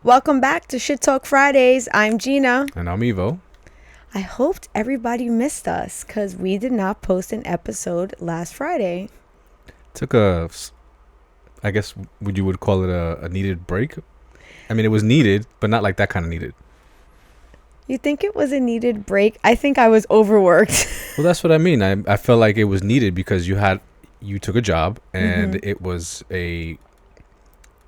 Welcome back to Shit Talk Fridays. I'm Jeanna. And I'm Ivo. I hoped everybody missed us because we did not post an episode last Friday. Took I guess you would call it a needed break. I mean, it was needed, but not like that kind of needed. You think it was a needed break? I think I was overworked. Well, that's what I mean. I felt like it was needed because you took a job and it was a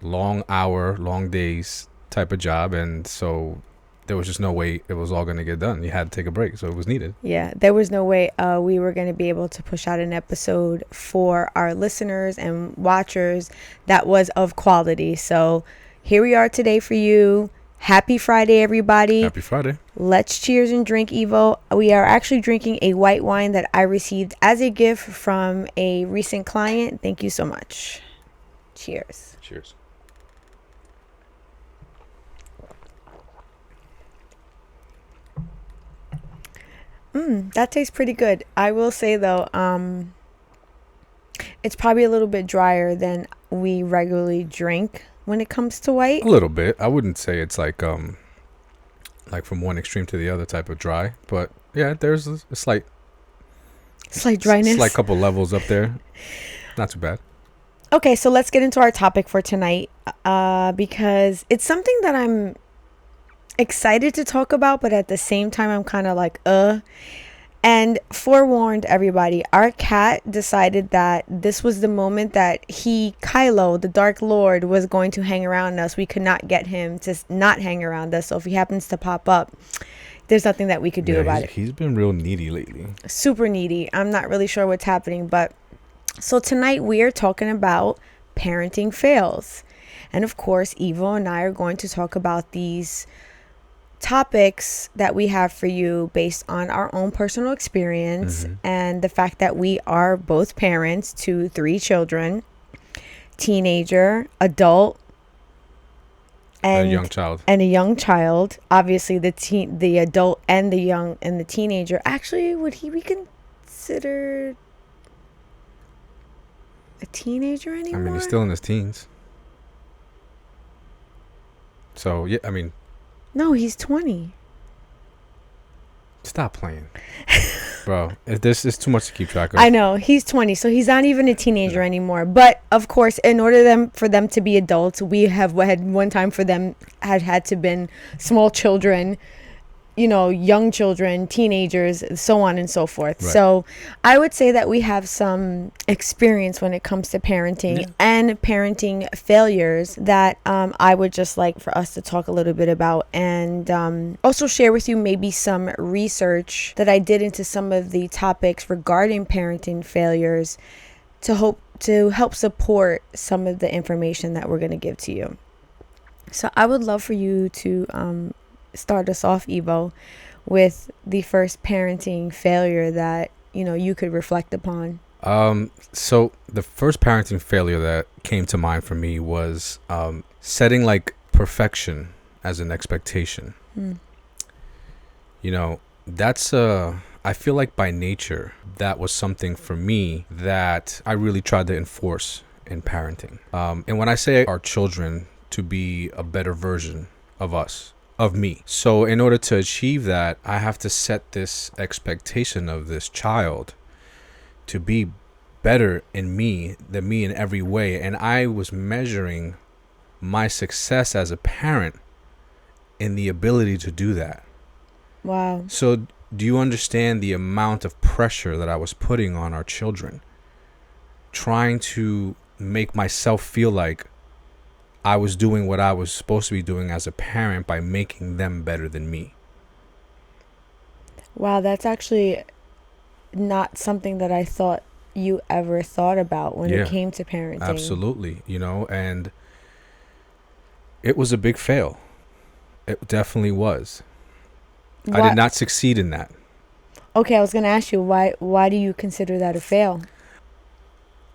long days type of job, and so there was just no way it was all going to get done. You had to take a break, so it was needed. Yeah, there was no way we were going to be able to push out an episode for our listeners and watchers that was of quality. So here we are today for you. Happy Friday, everybody. Happy Friday. Let's cheers and drink, Evo. We are actually drinking a white wine that I received as a gift from a recent client. Thank you so much. Cheers. Cheers. That tastes pretty good. I will say though, it's probably a little bit drier than we regularly drink when it comes to white. A little bit. I wouldn't say it's like from one extreme to the other type of dry, but yeah, there's a slight dryness. Slight couple levels up there. Not too bad. Okay, so let's get into our topic for tonight, because it's something that I'm excited to talk about, but at the same time I'm kind of like and forewarned everybody, our cat decided that this was the moment that Kylo, the Dark Lord, was going to hang around us. We could not get him to not hang around us, so if he happens to pop up, there's nothing that we could do about it. He's been real needy lately. Super needy. I'm not really sure what's happening, but so tonight we are talking about parenting fails, and of course Ivo and I are going to talk about these topics that we have for you based on our own personal experience and the fact that we are both parents to 3 children, teenager, adult, and a young child. Obviously the adult and the teenager, actually, would he be considered a teenager anymore? I mean, he's still in his teens, so yeah, I mean, no, he's 20. Stop playing. Bro, this is too much to keep track of. I know, he's 20, so he's not even a teenager anymore. But of course, in order for them to be adults, we have had one time for them had to been small children, young children, teenagers, so on and so forth. Right. So I would say that we have some experience when it comes to parenting and parenting failures that I would just like for us to talk a little bit about, and also share with you maybe some research that I did into some of the topics regarding parenting failures to help support some of the information that we're going to give to you. So I would love for you to start us off, Ivo, with the first parenting failure that you could reflect upon. So the first parenting failure that came to mind for me was setting like perfection as an expectation. That's I feel like by nature that was something for me that I really tried to enforce in parenting. And when I say our children to be a better version of me. So in order to achieve that, I have to set this expectation of this child to be better than me in every way. And I was measuring my success as a parent in the ability to do that. Wow. So do you understand the amount of pressure that I was putting on our children? Trying to make myself feel like I was doing what I was supposed to be doing as a parent by making them better than me. Wow, that's actually not something that I thought you ever thought about when it came to parenting. Absolutely, and it was a big fail. It definitely was. I did not succeed in that. Okay, I was going to ask you, why do you consider that a fail?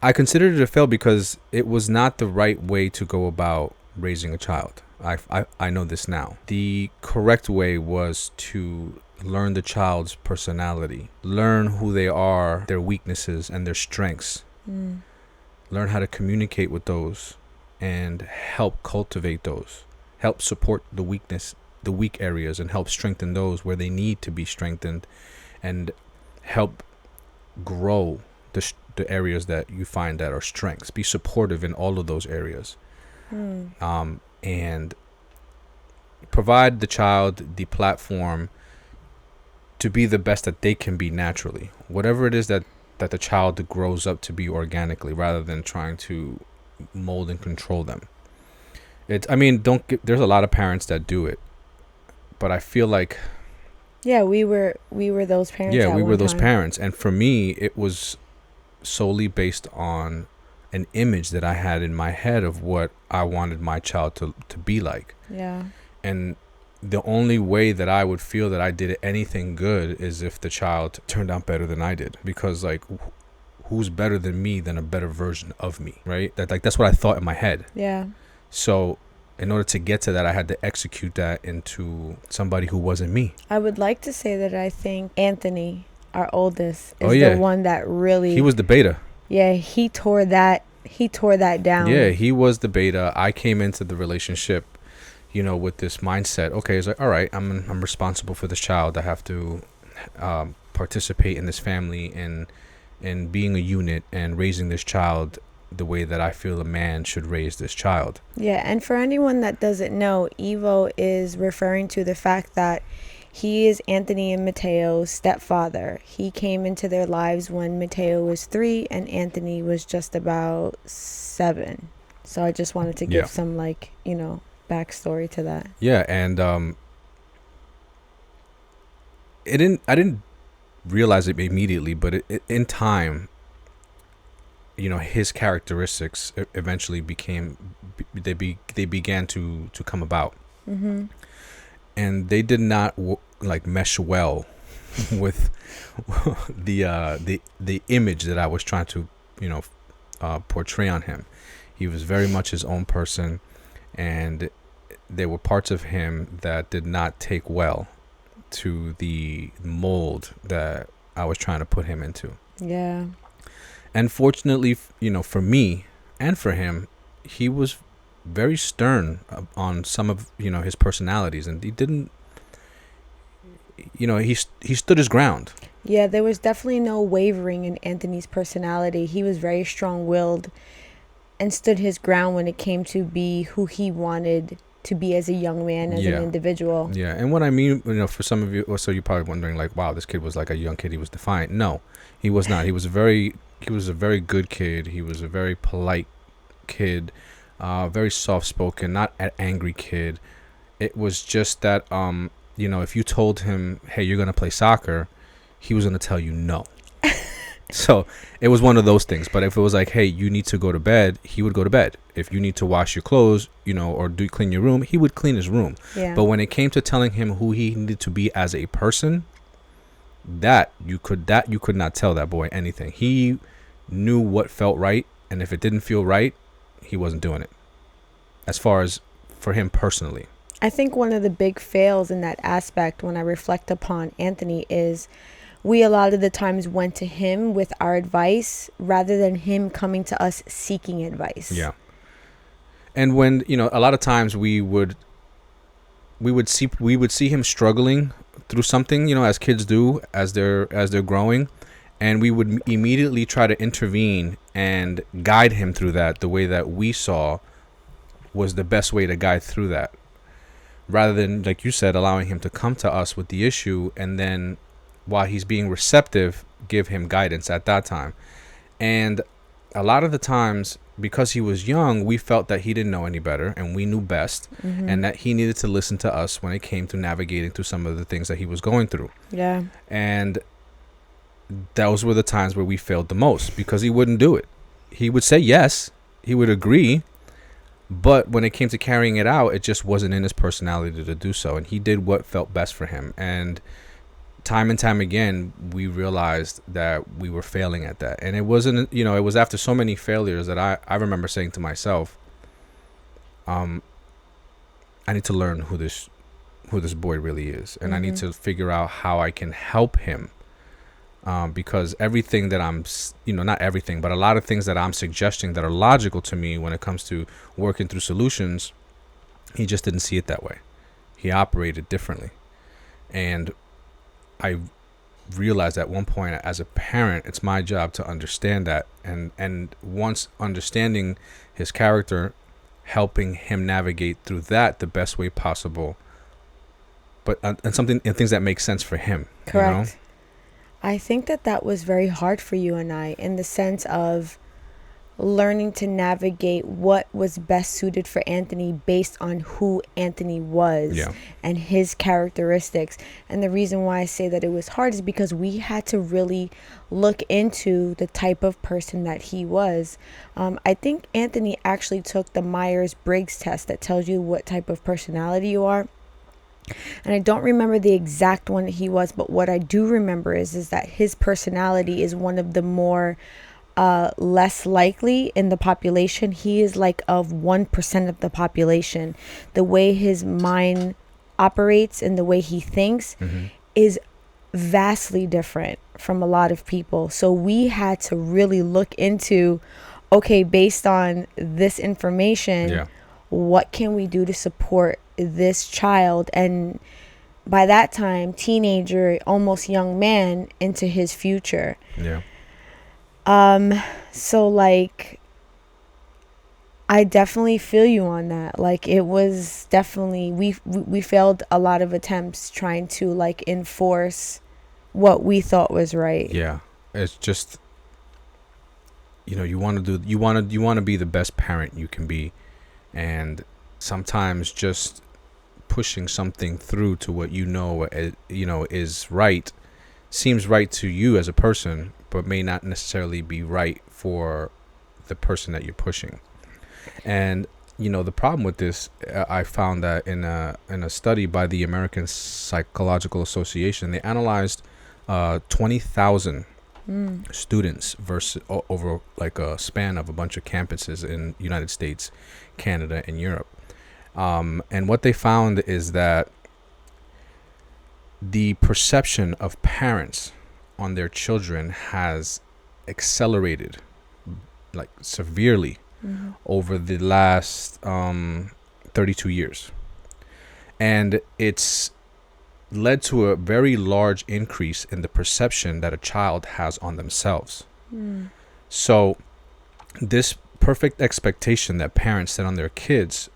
I considered it a fail because it was not the right way to go about raising a child. I know this now. The correct way was to learn the child's personality, learn who they are, their weaknesses and their strengths, learn how to communicate with those and help cultivate those help support the weak areas, and help strengthen those where they need to be strengthened, and help grow the areas that you find that are strengths. Be supportive in all of those areas. And provide the child the platform to be the best that they can be naturally, whatever it is that the child grows up to be organically, rather than trying to mold and control them. There's a lot of parents that do it, but I feel like, yeah, we were those parents. Yeah, we were those parents. And for me, it was solely based on an image that I had in my head of what I wanted my child to be like. Yeah. And the only way that I would feel that I did anything good is if the child turned out better than I did. Because, like, who's better than me than a better version of me, right? That's what I thought in my head. Yeah. So in order to get to that, I had to execute that into somebody who wasn't me. I would like to say that I think Anthony, our oldest, is the one that really... He was the beta. Yeah, he tore that down. Yeah, he was the beta. I came into the relationship, with this mindset. Okay, it's like, all right, I'm responsible for this child. I have to participate in this family and being a unit and raising this child the way that I feel a man should raise this child. Yeah, and for anyone that doesn't know, Ivo is referring to the fact that he is Anthony and Mateo's stepfather. He came into their lives when Mateo was 3 and Anthony was just about 7. So I just wanted to give some, backstory to that. Yeah, and I didn't realize it immediately, but in time, his characteristics eventually began to come about. Mm-hmm. And they did not mesh well with the image that I was trying to portray on him. He was very much his own person, and there were parts of him that did not take well to the mold that I was trying to put him into. Yeah. And fortunately, for me and for him, he was very stern on some of his personalities, and he didn't he stood his ground. Yeah, there was definitely no wavering in Anthony's personality. He was very strong-willed and stood his ground when it came to be who he wanted to be as a young man, as an individual. Yeah, and what I mean, for some of you, so you're probably wondering, like, wow, this kid was like a young kid, he was defiant. No, he was not. He was a very good kid. He was a very polite kid, very soft-spoken, not an angry kid. It was just that, if you told him, hey, you're going to play soccer, he was going to tell you no. So it was one of those things. But if it was like, hey, you need to go to bed, he would go to bed. If you need to wash your clothes, or clean your room, he would clean his room. Yeah. But when it came to telling him who he needed to be as a person, that you could not tell that boy anything. He knew what felt right, and if it didn't feel right, he wasn't doing it. As far as for him personally, I think one of the big fails in that aspect, when I reflect upon Anthony, is we a lot of the times went to him with our advice rather than him coming to us seeking advice. Yeah. And when a lot of times we would see him struggling through something, as kids do as they're growing, and we would immediately try to intervene and guide him through that the way that we saw was the best way to guide through that, rather than, like you said, allowing him to come to us with the issue, and then while he's being receptive, give him guidance at that time. And a lot of the times, because he was young, we felt that he didn't know any better and we knew best, and that he needed to listen to us when it came to navigating through some of the things that he was going through. Yeah. And those were the times where we failed the most, because he wouldn't do it. He would say yes, he would agree, but when it came to carrying it out, it just wasn't in his personality to do so. And he did what felt best for him. And time and time again, we realized that we were failing at that. And it wasn't, it was after so many failures that I remember saying to myself, I need to learn who this boy really is. And I need to figure out how I can help him. Because everything that I'm, not everything, but a lot of things that I'm suggesting that are logical to me when it comes to working through solutions, He just didn't see it that way. He operated differently. And I realized at one point, as a parent, it's my job to understand that. And once understanding his character, helping him navigate through that the best way possible, but and things that make sense for him. Correct. You know? I think that was very hard for you and I, in the sense of learning to navigate what was best suited for Anthony based on who Anthony was and his characteristics. And the reason why I say that it was hard is because we had to really look into the type of person that he was. I think Anthony actually took the Myers-Briggs test that tells you what type of personality you are. And I don't remember the exact one that he was, but what I do remember is that his personality is one of the more less likely in the population. He is like of 1% of the population. The way his mind operates and the way he thinks is vastly different from a lot of people. So we had to really look into, okay, based on this information, what can we do to support this child? And by that time, teenager, almost young man, into his future. So like, I definitely feel you on that. Like, it was definitely, we failed a lot of attempts trying to like enforce what we thought was right. It's just, you want to be the best parent you can be, and sometimes just pushing something through to what is right, seems right to you as a person, but may not necessarily be right for the person that you're pushing. And the problem with this, I found that in a study by the American Psychological Association, they analyzed 20,000 students versus over like a span of a bunch of campuses in United States, Canada, and Europe. And what they found is that the perception of parents on their children has accelerated like severely over the last 32 years. And it's led to a very large increase in the perception that a child has on themselves. So this perfect expectation that parents set on their kids,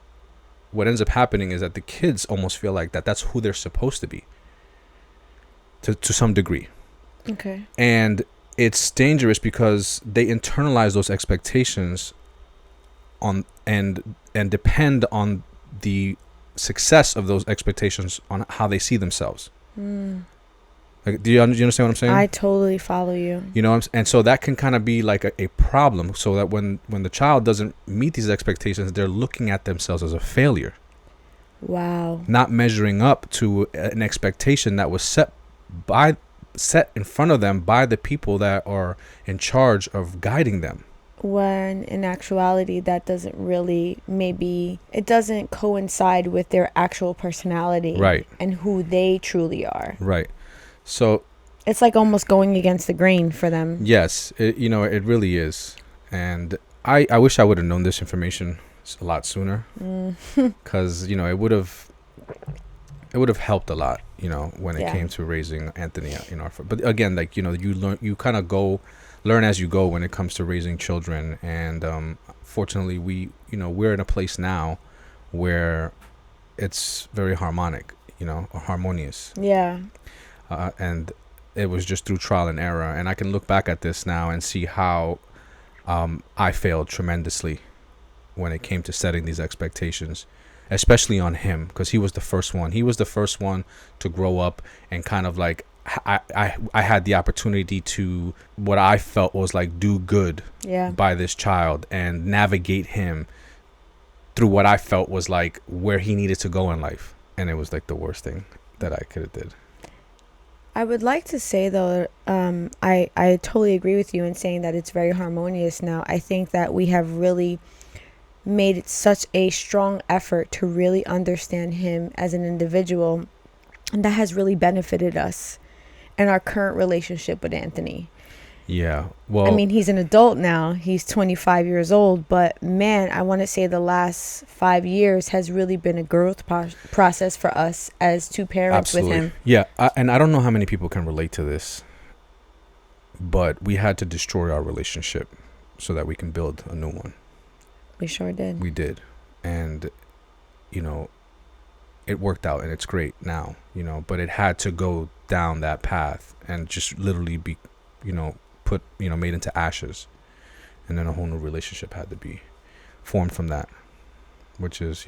what ends up happening is that the kids almost feel like that's who they're supposed to be to some degree. Okay. And it's dangerous because they internalize those expectations on and depend on the success of those expectations on how they see themselves. Like, do you understand what I'm saying? I totally follow you. And so that can kind of be like a problem, so that when the child doesn't meet these expectations, they're looking at themselves as a failure. Wow. Not measuring up to an expectation that was set in front of them by the people that are in charge of guiding them. When in actuality, that doesn't really, maybe it doesn't coincide with their actual personality, right, and who they truly are. Right. So it's like almost going against the grain for them. Yes, it really is. And I wish I would have known this information a lot sooner, because it would have helped a lot, when it came to raising Anthony in our. But again, like, you kind of learn as you go when it comes to raising children. And fortunately, we're in a place now where it's very harmonic, harmonious. Yeah. And it was just through trial and error. And I can look back at this now and see how I failed tremendously when it came to setting these expectations, especially on him, because he was the first one. He was the first one to grow up and kind of like, I had the opportunity to, what I felt was like, do good by this child and navigate him through what I felt was like where he needed to go in life. And it was like the worst thing that I could have did. I would like to say, though, I totally agree with you in saying that it's very harmonious now. I think that we have really made it such a strong effort to really understand him as an individual, and that has really benefited us in our current relationship with Anthony. Yeah. Well, I mean, he's an adult now. He's 25 years old, but man, I want to say the last 5 years has really been a growth process for us as two parents with absolutely. him. Yeah. And I don't know how many people can relate to this, but we had to destroy our relationship so that we can build a new one. We sure did. We did. And, it worked out and it's great now, but it had to go down that path and just literally be, put, made into ashes. And then a whole new relationship had to be formed from that, which is,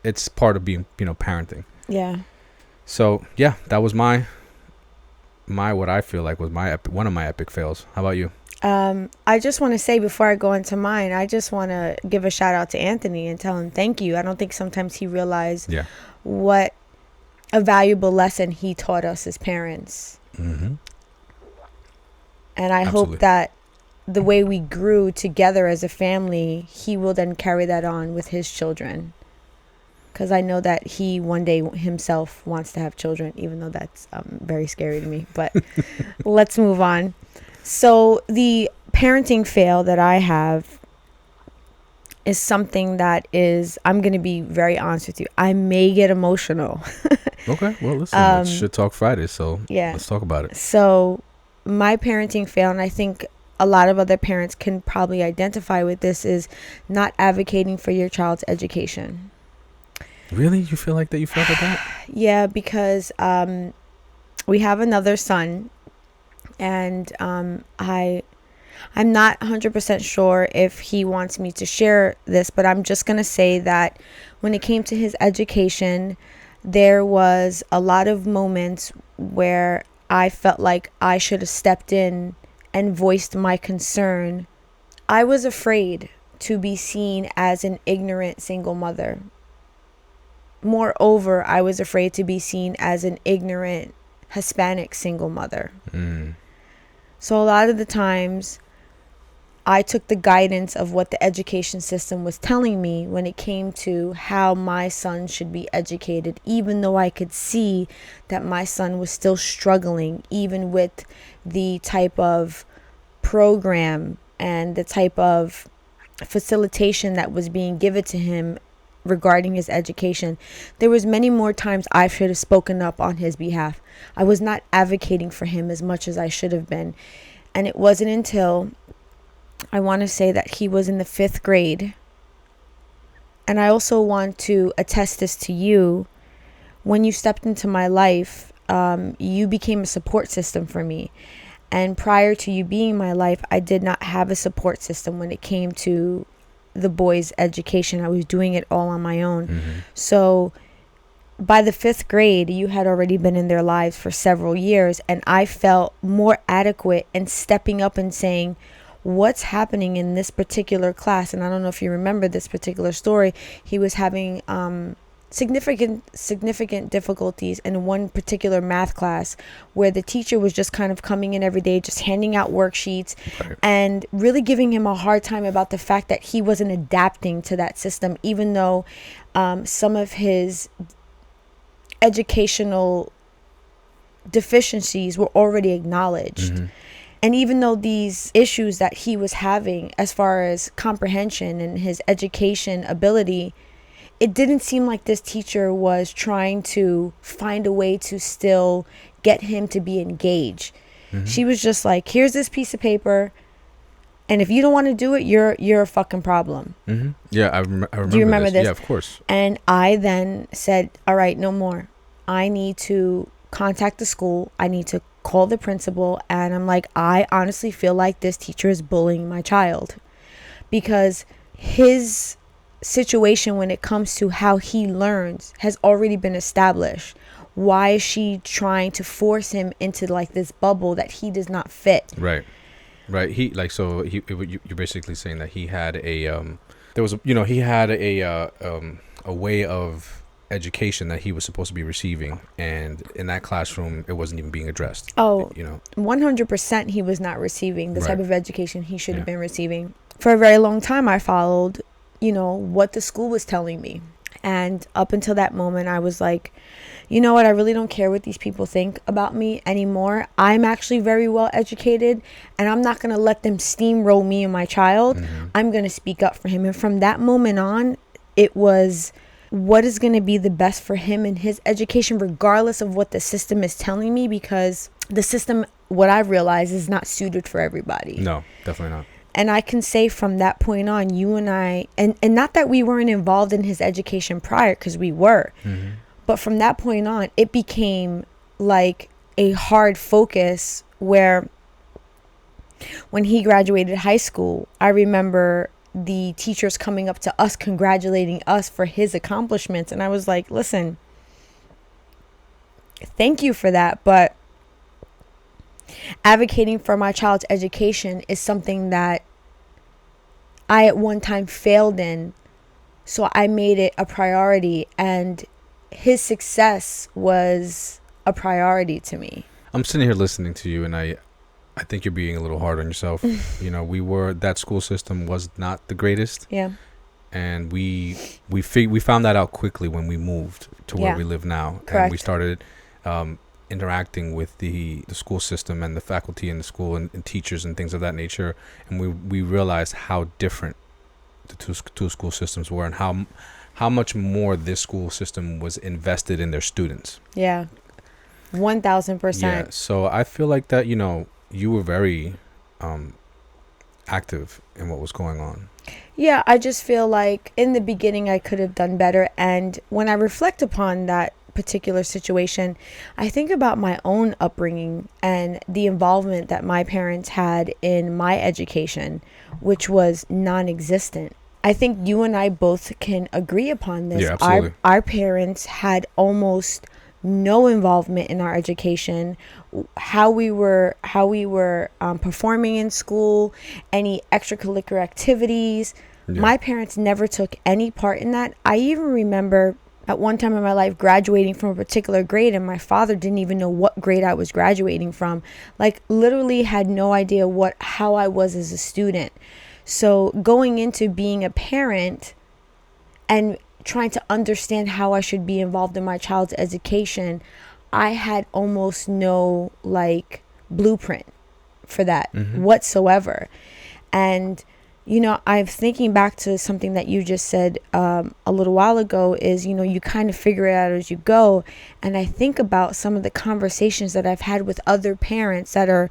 it's part of being, parenting. Yeah. So, yeah, that was my what I feel like was one of my epic fails. How about you? I just want to say before I go into mine, I just want to give a shout out to Anthony and tell him thank you. I don't think sometimes he realized what a valuable lesson he taught us as parents. Mm-hmm. And I Absolutely. hope that the way we grew together as a family, he will then carry that on with his children. Because I know that he one day himself wants to have children, even though that's very scary to me. But let's move on. So the parenting fail that I have is something that is, I'm going to be very honest with you, I may get emotional. Okay, well, listen, it's Shit Talk Friday, so let's talk about it. So my parenting fail, and I think a lot of other parents can probably identify with this, is not advocating for your child's education. Really? You feel like that? You felt like that? Yeah, because we have another son. And I'm not 100% sure if he wants me to share this, but I'm just going to say that when it came to his education, there was a lot of moments where I felt like I should have stepped in and voiced my concern. I was afraid to be seen as an ignorant single mother. Moreover, I was afraid to be seen as an ignorant Hispanic single mother. So a lot of the times I took the guidance of what the education system was telling me when it came to how my son should be educated, even though I could see that my son was still struggling, even with the type of program and the type of facilitation that was being given to him regarding his education. There was many more times I should have spoken up on his behalf. I was not advocating for him as much as I should have been. And it wasn't until I want to say that he was in the 5th grade. And I also want to attest this to you. When you stepped into my life, you became a support system for me. And prior to you being in my life, I did not have a support system when it came to the boys' education. I was doing it all on my own. Mm-hmm. So by the 5th grade, you had already been in their lives for several years, and I felt more adequate in stepping up and saying, what's happening in this particular class? And I don't know if you remember this particular story. He was having significant difficulties in one particular math class where the teacher was just kind of coming in every day, just handing out worksheets and really giving him a hard time about the fact that he wasn't adapting to that system, even though some of his educational deficiencies were already acknowledged. Mm-hmm. And even though these issues that he was having as far as comprehension and his education ability, it didn't seem like this teacher was trying to find a way to still get him to be engaged. Mm-hmm. She was just like, here's this piece of paper, and if you don't want to do it, you're a fucking problem. Mm-hmm. Yeah, I remember. Do you remember this? Yeah, of course. And I then said, all right, no more. I need to contact the school. I need to call the principal. And I'm like, I honestly feel like this teacher is bullying my child, because his situation when it comes to how he learns has already been established. Why is she trying to force him into like this bubble that he does not fit? Right. You're basically saying that he had a way of education that he was supposed to be receiving, and in that classroom it wasn't even being addressed. 100% he was not receiving the type of education he should have been receiving. For a very long time I followed what the school was telling me, and up until that moment I was like, you know what, I really don't care what these people think about me anymore. I'm actually very well educated, and I'm not going to let them steamroll me and my child. I'm going to speak up for him. And from that moment on, it was, what is going to be the best for him and his education, regardless of what the system is telling me, because the system, what I've realized, is not suited for everybody. No, definitely not. And I can say from that point on, you and I, and not that we weren't involved in his education prior, because we were, but from that point on, it became like a hard focus where when he graduated high school, I remember the teachers coming up to us, congratulating us for his accomplishments. And I was like, listen, thank you for that, but advocating for my child's education is something that I at one time failed in. So I made it a priority, and his success was a priority to me. I'm sitting here listening to you, and I think you're being a little hard on yourself. You know, that school system was not the greatest. Yeah. And we found that out quickly when we moved to where we live now. Correct. And we started interacting with the school system and the faculty in the school and teachers and things of that nature. And we realized how different the two school systems were, and how much more this school system was invested in their students. Yeah. 1,000%. Yeah. So I feel like that, you know, you were very active in what was going on. Yeah, I just feel like in the beginning I could have done better. And when I reflect upon that particular situation, I think about my own upbringing and the involvement that my parents had in my education, which was non-existent. I think you and I both can agree upon this. Yeah, absolutely. Our parents had almost no involvement in our education, how we were performing in school, any extracurricular activities. Yeah. My parents never took any part in that. I even remember at one time in my life graduating from a particular grade, and my father didn't even know what grade I was graduating from. Like, literally had no idea how I was as a student. So going into being a parent and trying to understand how I should be involved in my child's education, I had almost no blueprint for that whatsoever. And you know, I'm thinking back to something that you just said a little while ago, is, you know, you kind of figure it out as you go. And I think about some of the conversations that I've had with other parents that are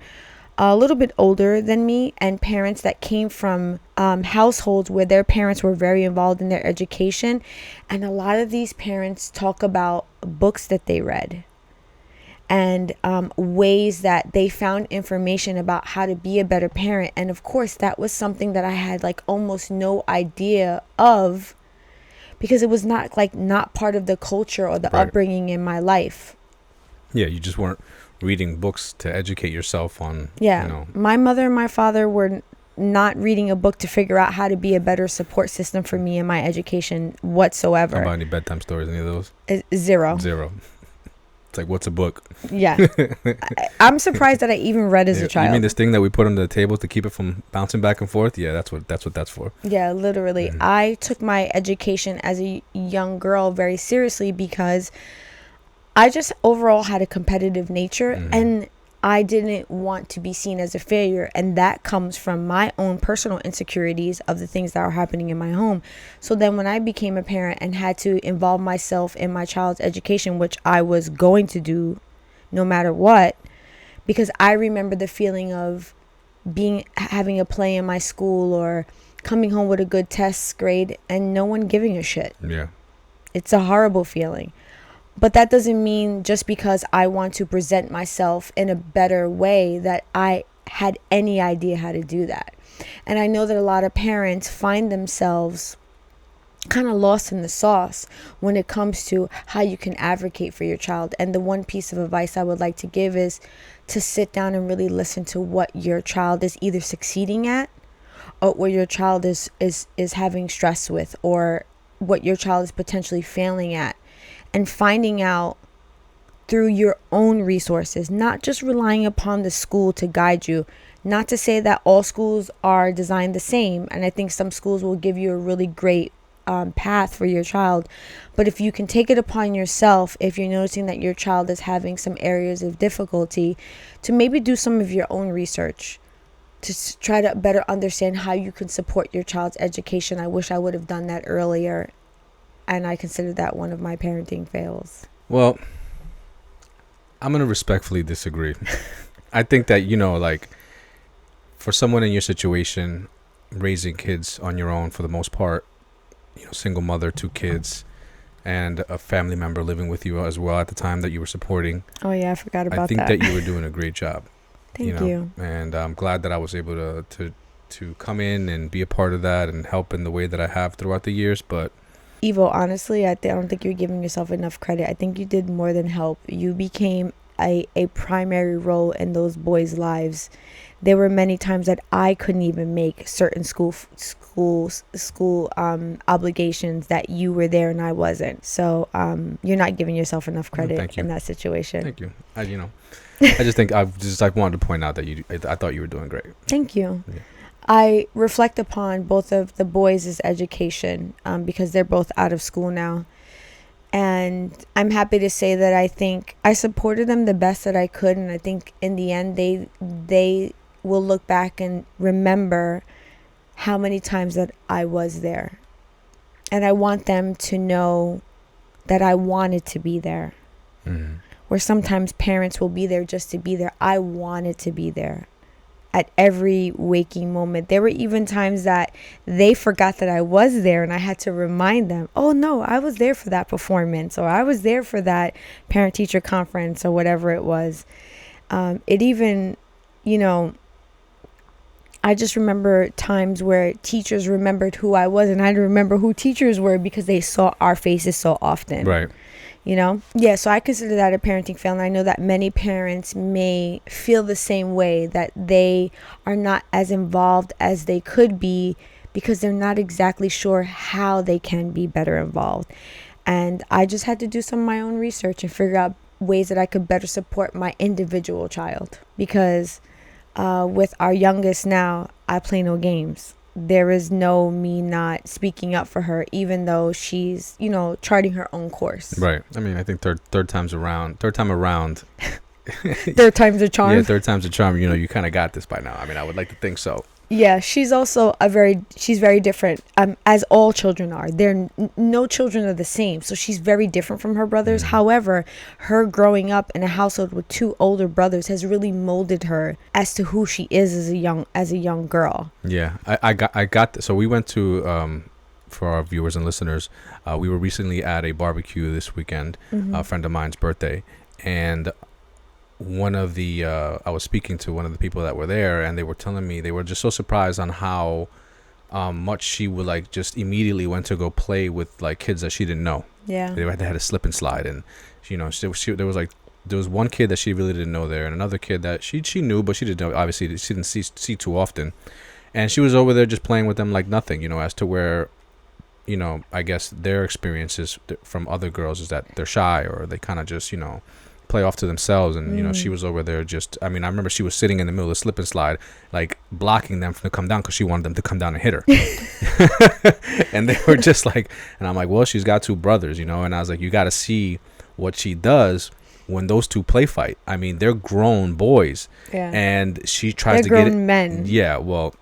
a little bit older than me, and parents that came from households where their parents were very involved in their education. And a lot of these parents talk about books that they read and ways that they found information about how to be a better parent. And of course, that was something that I had almost no idea of, because it was not part of the culture or the upbringing in my life. Yeah, you just weren't reading books to educate yourself on. Yeah, you know. My mother and my father were not reading a book to figure out how to be a better support system for me in my education whatsoever. How about any bedtime stories, any of those? Zero. It's like, what's a book? Yeah. I'm surprised that I even read as a child. You mean this thing that we put under the table to keep it from bouncing back and forth? Yeah, that's what that's for. Yeah, literally. I took my education as a young girl very seriously, because I just overall had a competitive nature, and I didn't want to be seen as a failure. And that comes from my own personal insecurities of the things that are happening in my home. So then when I became a parent and had to involve myself in my child's education, which I was going to do no matter what, because I remember the feeling of having a play in my school or coming home with a good test grade and no one giving a shit. Yeah. It's a horrible feeling. But that doesn't mean just because I want to present myself in a better way that I had any idea how to do that. And I know that a lot of parents find themselves kind of lost in the sauce when it comes to how you can advocate for your child. And the one piece of advice I would like to give is to sit down and really listen to what your child is either succeeding at, or what your child is having stress with, or what your child is potentially failing at. And finding out through your own resources, not just relying upon the school to guide you. Not to say that all schools are designed the same. And I think some schools will give you a really great path for your child. But if you can take it upon yourself, if you're noticing that your child is having some areas of difficulty, to maybe do some of your own research to try to better understand how you can support your child's education. I wish I would have done that earlier, and I consider that one of my parenting fails. Well, I'm going to respectfully disagree. I think that, like, for someone in your situation, raising kids on your own for the most part, single mother, 2 kids, and a family member living with you as well at the time that you were supporting. Oh yeah, I forgot about that. I think that you were doing a great job. Thank you. And I'm glad that I was able to come in and be a part of that and help in the way that I have throughout the years. But Ivo, honestly, I don't think you're giving yourself enough credit. I think you did more than help. You became a primary role in those boys' lives. There were many times that I couldn't even make certain school obligations, that you were there and I wasn't. So you're not giving yourself enough credit in that situation. Thank you. I just think I wanted to point out that I thought you were doing great. Thank you. Yeah. I reflect upon both of the boys' education because they're both out of school now. And I'm happy to say that I think I supported them the best that I could. And I think in the end, they will look back and remember how many times that I was there. And I want them to know that I wanted to be there. Mm-hmm. Where sometimes parents will be there just to be there. I wanted to be there at every waking moment. There were even times that they forgot that I was there, and I had to remind them, oh no, I was there for that performance, or I was there for that parent-teacher conference, or whatever it was. It even, I just remember times where teachers remembered who I was, and I had to remember who teachers were because they saw our faces so often. Right. Yeah, so I consider that a parenting fail, and I know that many parents may feel the same way, that they are not as involved as they could be because they're not exactly sure how they can be better involved. And I just had to do some of my own research and figure out ways that I could better support my individual child, because with our youngest now, I play no games. There is no me not speaking up for her, even though she's, charting her own course. Right. I mean, I think third time around. Third time's a charm. Yeah, third time's a charm. You kind of got this by now. I mean, I would like to think so. Yeah, she's also she's very different, as all children are. No children are the same, so she's very different from her brothers. Mm-hmm. However, her growing up in a household with 2 older brothers has really molded her as to who she is as a young girl. Yeah, I got this. So we went to, for our viewers and listeners, we were recently at a barbecue this weekend, mm-hmm. a friend of mine's birthday, and one of the I was speaking to one of the people that were there, and they were telling me they were just so surprised on how much she would just immediately went to go play with kids that she didn't know. Yeah, they had a slip and slide, and there was one kid that she really didn't know there, and another kid that she knew, but she didn't know, obviously she didn't see too often, and she was over there just playing with them like nothing. As to where I guess their experiences from other girls is that they're shy, or they kind of just play off to themselves, and she was over there just, I remember she was sitting in the middle of the slip and slide, blocking them from to come down because she wanted them to come down and hit her. And they were just and I'm like, well, she's got 2 brothers, and I was like, you got to see what she does when those 2 play fight. I mean, they're grown boys. Yeah. And she tries to get grown men. Yeah, well,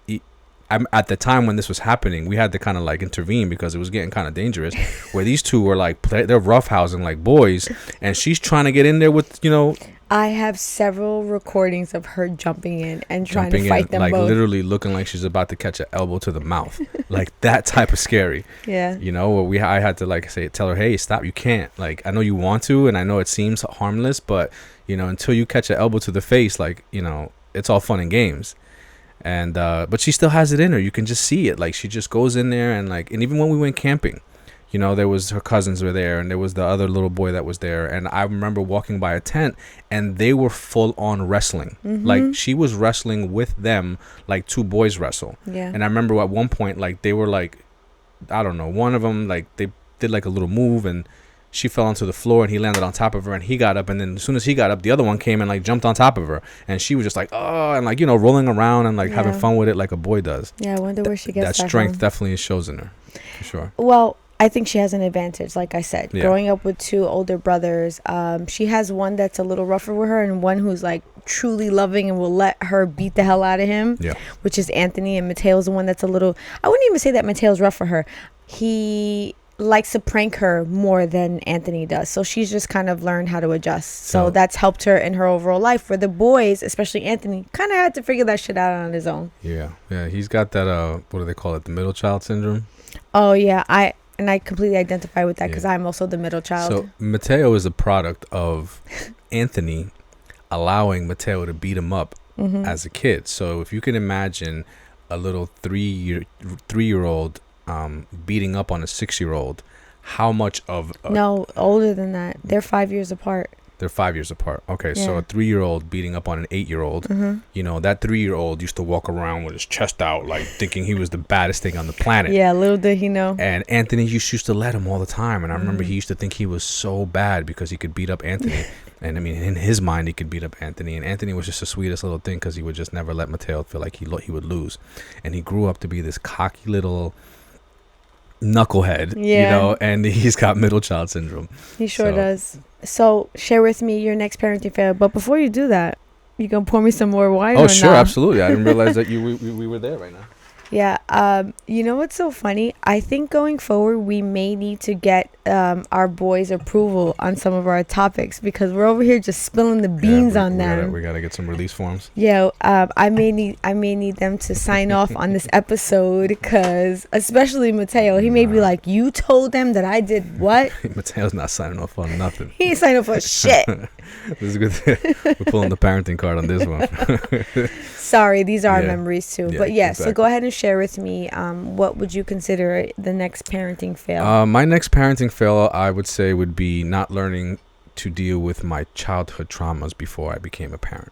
at the time when this was happening, we had to kind of intervene because it was getting kind of dangerous, where these 2 were they're roughhousing like boys, and she's trying to get in there with I have several recordings of her jumping in and trying to fight them both, literally looking like she's about to catch an elbow to the mouth, that type of scary. Yeah. Where I had to tell her, hey, stop, you can't. I know you want to, and I know it seems harmless, but until you catch an elbow to the face, it's all fun and games. And but she still has it in her. You can just see it. She just goes in there, and and even when we went camping, there was her cousins were there, and there was the other little boy that was there, and I remember walking by a tent, and they were full on wrestling. Mm-hmm. She was wrestling with them 2 boys wrestle. Yeah. And I remember at one point they were I don't know, one of them they did a little move, and she fell onto the floor and he landed on top of her and he got up, and then as soon as he got up, the other one came and like jumped on top of her, and she was just like, oh, and like, you know, rolling around and like having fun with it like a boy does. Yeah, I wonder where she gets that strength from. Definitely shows in her, for sure. Well, I think she has an advantage, like I said. Yeah. Growing up with two older brothers, she has one that's a little rougher with her and one who's like truly loving and will let her beat the hell out of him, which is Anthony. And Mateo's the one that's a little, I wouldn't even say that Mateo's rough for her. He likes to prank her more than Anthony does. So she's just kind of learned how to adjust. So that's helped her in her overall life. Where the boys, especially Anthony, kind of had to figure that shit out on his own. Yeah. Yeah. He's got that, what do they call it? The middle child syndrome. Oh, yeah. I completely identify with that because I'm also the middle child. So Mateo is a product of Anthony allowing Mateo to beat him up as a kid. So if you can imagine a little three-year-old beating up on a 6-year-old, how much of no, older than that. They're 5 years apart. They're 5 years apart. Okay, so a 3-year-old beating up on an 8-year-old. You know, that 3-year-old used to walk around with his chest out, like thinking he was the baddest thing on the planet. Yeah, little did he know. And Anthony used to let him all the time. And I remember he used to think he was so bad because he could beat up Anthony. And I mean, in his mind, he could beat up Anthony. And Anthony was just the sweetest little thing because he would just never let Mateo feel like he would lose. And he grew up to be this cocky little knucklehead, you know, and he's got middle child syndrome. He sure does. So share with me your next parenting fail. But before you do that, you gonna pour me some more wine? Oh, sure, absolutely. I didn't realize that we were there right now. Yeah. You know what's so funny? I think going forward, we may need to get our boys' approval on some of our topics because we're over here just spilling the beans on them. We gotta get some release forms. Yeah. I may need them to sign off on this episode because, especially Mateo, he may be like, "You told them that I did what?" Mateo's not signing off on nothing. He ain't signing off for shit. This is good. We're pulling the parenting card on this one. Sorry, these are our memories too. But exactly. So go ahead and share with me what would you consider the next parenting fail? My next parenting fail, I would say, would be not learning to deal with my childhood traumas before I became a parent.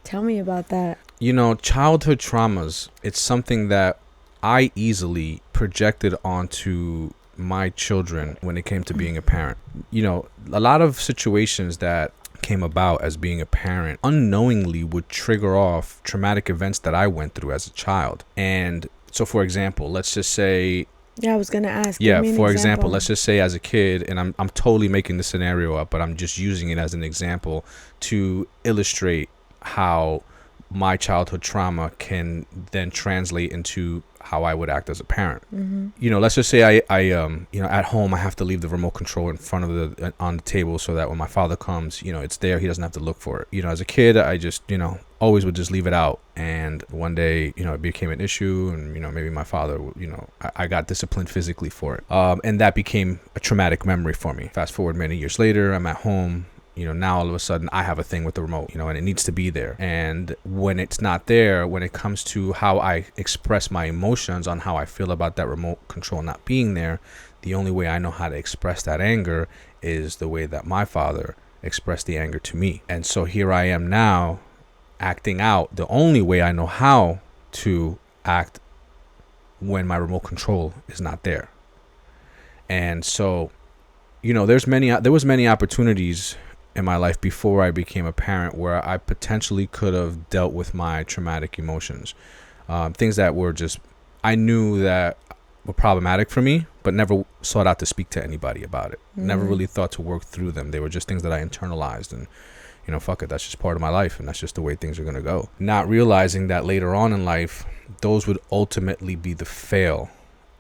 Tell me about that. You know, childhood traumas, it's something that I easily projected onto my children when it came to being a parent. You know, a lot of situations that came about as being a parent unknowingly would trigger off traumatic events that I went through as a child. And so, for example, let's just say, I was gonna ask. Yeah, for example, let's just say as a kid, and I'm totally making the scenario up, but I'm just using it as an example to illustrate how my childhood trauma can then translate into how I would act as a parent. You know, let's just say I you know, at home I have to leave the remote control in front of on the table so that when my father comes, you know, it's there. He doesn't have to look for it. You know, as a kid, I just, you know, always would just leave it out. And one day, you know, it became an issue, and, you know, maybe my father, you know, I got disciplined physically for it. And that became a traumatic memory for me. Fast forward many years later, I'm at home. You know, now all of a sudden I have a thing with the remote, you know, and it needs to be there. And when it's not there, when it comes to how I express my emotions on how I feel about that remote control not being there, the only way I know how to express that anger is the way that my father expressed the anger to me. And so here I am now acting out the only way I know how to act when my remote control is not there. And so, you know, there was many opportunities in my life before I became a parent where I potentially could have dealt with my traumatic emotions, things that were just, I knew that were problematic for me, but never sought out to speak to anybody about it. Never really thought to work through them. They were just things that I internalized, and, you know, fuck it, that's just part of my life, and that's just the way things are going to go. Not realizing that later on in life, those would ultimately be the fail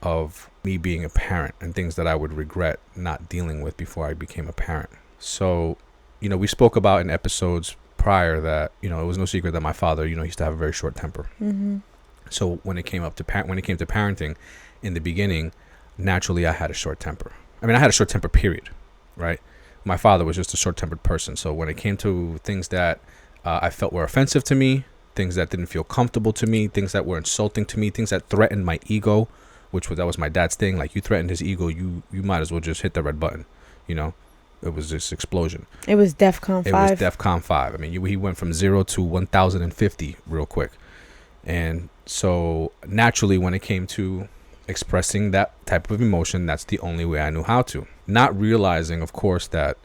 of me being a parent, and things that I would regret not dealing with before I became a parent. So, you know, we spoke about in episodes prior that, you know, it was no secret that my father, you know, used to have a very short temper. So when it came to parenting in the beginning, naturally I had a short temper. I mean, I had a short temper, period, right? My father was just a short-tempered person. So when it came to things that I felt were offensive to me, things that didn't feel comfortable to me, things that were insulting to me, things that threatened my ego, that was my dad's thing. Like, you threatened his ego, you might as well just hit the red button, you know? It was this explosion. It was DEFCON 5. It was DEFCON 5. I mean, he went from 0 to 1,050 real quick. And so naturally, when it came to expressing that type of emotion. That's the only way I knew how to. Not realizing, of course, that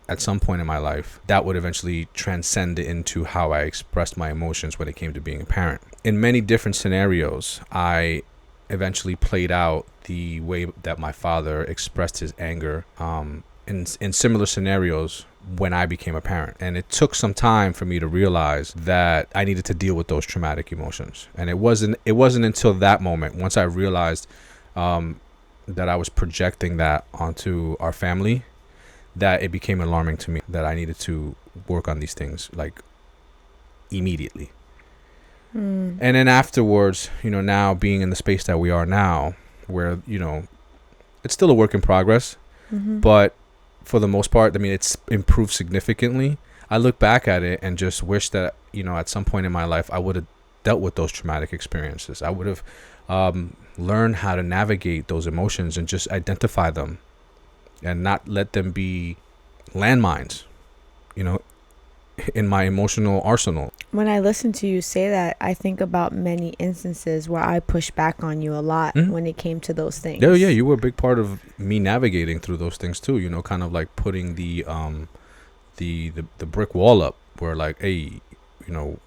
at some point in my life, that would eventually transcend into how I expressed my emotions when it came to being a parent. In many different scenarios, I eventually played out the way that my father expressed his anger in similar scenarios when I became a parent. And it took some time for me to realize that I needed to deal with those traumatic emotions. And it wasn't until that moment, once I realized that I was projecting that onto our family, that it became alarming to me that I needed to work on these things like immediately. And then afterwards, now being in the space that we are now, where, it's still a work in progress, but for the most part, I mean, it's improved significantly. I look back at it and just wish that, at some point in my life, I would have dealt with those traumatic experiences. I would have learned how to navigate those emotions and just identify them and not let them be landmines, in my emotional arsenal. When I listen to you say that, I think about many instances where I pushed back on you a lot when it came to those things. Yeah, you were a big part of me navigating through those things too. Kind of like putting the brick wall up, where like, hey,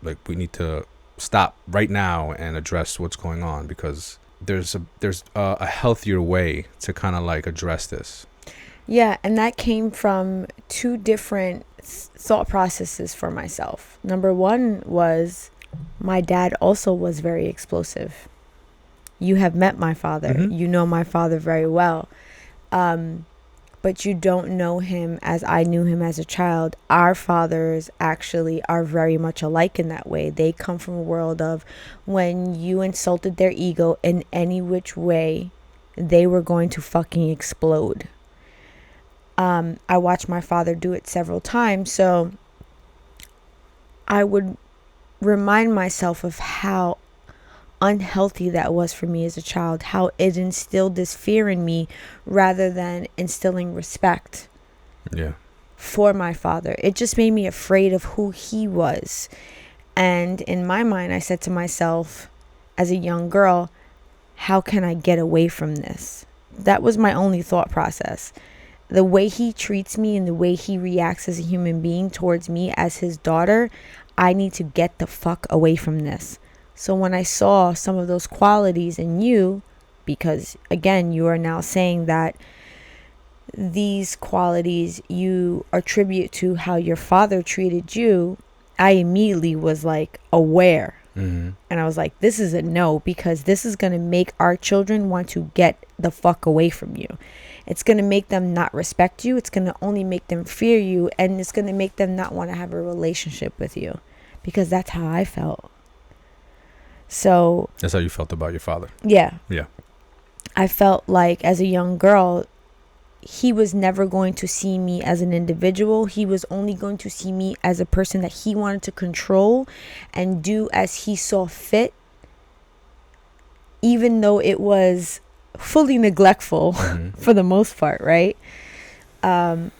like we need to stop right now and address what's going on, because there's a healthier way to kind of like address this. Yeah, and that came from two different thought processes for myself. Number one was my dad also was very explosive. You have met my father. You know my father very well. But you don't know him as I knew him as a child. Our fathers actually are very much alike in that way. They come from a world of when you insulted their ego in any which way, they were going to fucking explode. I watched my father do it several times, so I would remind myself of how unhealthy that was for me as a child, how it instilled this fear in me rather than instilling respect for my father. It just made me afraid of who he was. And in my mind, I said to myself as a young girl, how can I get away from this? That was my only thought process. The way he treats me and the way he reacts as a human being towards me as his daughter, I need to get the fuck away from this. So when I saw some of those qualities in you, because again, you are now saying that these qualities you attribute to how your father treated you, I immediately was like aware. And I was like, this is a no, because this is going to make our children want to get the fuck away from you. It's going to make them not respect you. It's going to only make them fear you. And it's going to make them not want to have a relationship with you, because that's how I felt. So that's how you felt about your father. Yeah. Yeah. I felt like as a young girl, he was never going to see me as an individual. He was only going to see me as a person that he wanted to control and do as he saw fit, even though it was fully neglectful for the most part, right?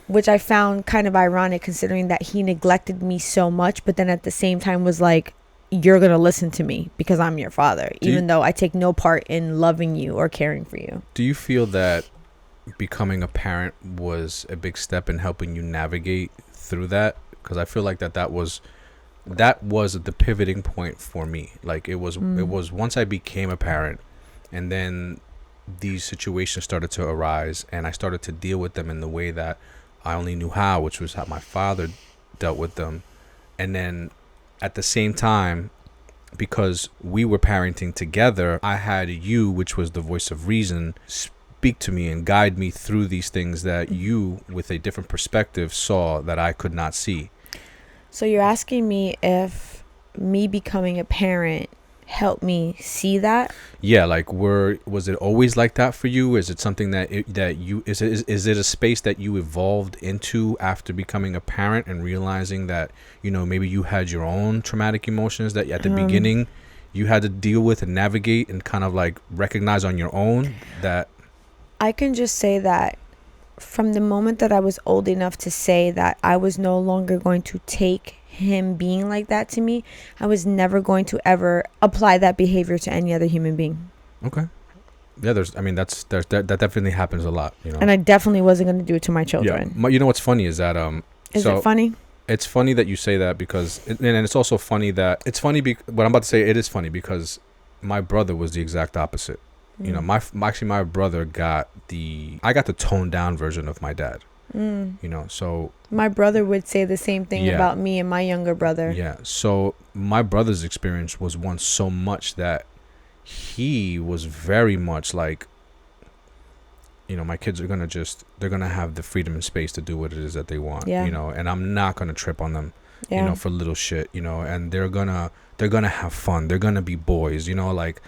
Which I found kind of ironic, considering that he neglected me so much, but then at the same time was like, you're going to listen to me because I'm your father, even though I take no part in loving you or caring for you. Do you feel that becoming a parent was a big step in helping you navigate through that? Because I feel like that was the pivoting point for me. Like it was once I became a parent, and then these situations started to arise, and I started to deal with them in the way that I only knew how, which was how my father dealt with them. And then at the same time, because we were parenting together, I had you, which was the voice of reason, speak to me and guide me through these things that you, with a different perspective, saw that I could not see. So you're asking me if me becoming a parent helped me see that? Yeah, like was it always like that for you? Is it something that is it a space that you evolved into after becoming a parent and realizing that, maybe you had your own traumatic emotions that at the beginning you had to deal with and navigate and kind of like recognize on your own? That I can just say that from the moment that I was old enough to say that I was no longer going to take him being like that to me, I was never going to ever apply that behavior to any other human being. Okay. Yeah, that definitely happens a lot, you know. And I definitely wasn't going to do it to my children. Yeah, you know what's funny is that Is it funny? It's funny that you say that because, and it's also funny that what I'm about to say. It is funny because my brother was the exact opposite. You know, my brother I got the toned down version of my dad. You know, so my brother would say the same thing about me and my younger brother. Yeah, so my brother's experience was one so much that he was very much like, you know, my kids are they're gonna have the freedom and space to do what it is that they want. Yeah. You know, and I'm not gonna trip on them. Yeah. You know, for little shit. You know, and they're gonna have fun. They're gonna be boys. You know, like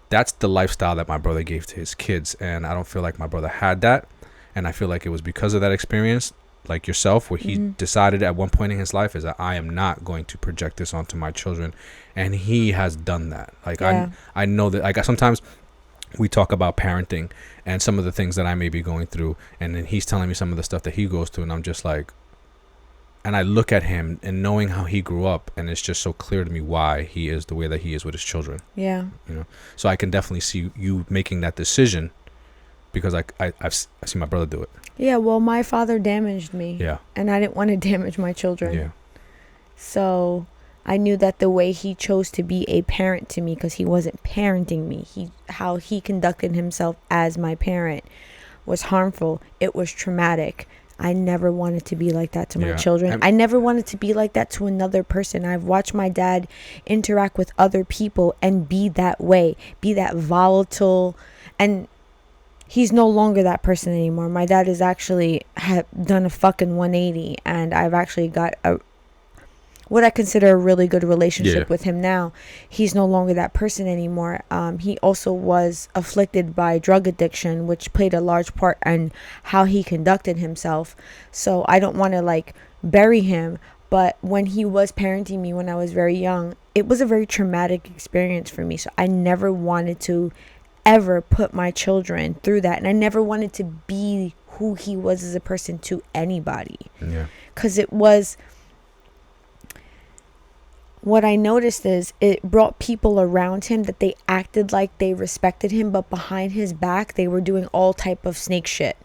that's the lifestyle that my brother gave to his kids, and I don't feel like my brother had that, and I feel like it was because of that experience, like yourself, where he decided at one point in his life is that I am not going to project this onto my children, and he has done that. Like I know that. Like sometimes we talk about parenting and some of the things that I may be going through, and then he's telling me some of the stuff that he goes through, and I'm just like, and I look at him and knowing how he grew up, and it's just so clear to me why he is the way that he is with his children. Yeah. You know, so I can definitely see you making that decision because I've seen my brother do it. Yeah, well, my father damaged me. Yeah. And I didn't want to damage my children. Yeah. So I knew that the way he chose to be a parent to me, because he wasn't parenting me, how he conducted himself as my parent was harmful. It was traumatic. I never wanted to be like that to my children. I never wanted to be like that to another person. I've watched my dad interact with other people and be that way, be that volatile, and he's no longer that person anymore. My dad has actually done a fucking 180, and I've actually got what I consider a really good relationship with him now. He's no longer that person anymore. He also was afflicted by drug addiction, which played a large part in how he conducted himself. So I don't want to like bury him, but when he was parenting me when I was very young, it was a very traumatic experience for me. So I never wanted to ever put my children through that, and I never wanted to be who he was as a person to anybody. Yeah. Because it was, what I noticed is it brought people around him that they acted like they respected him, but behind his back they were doing all type of snake shit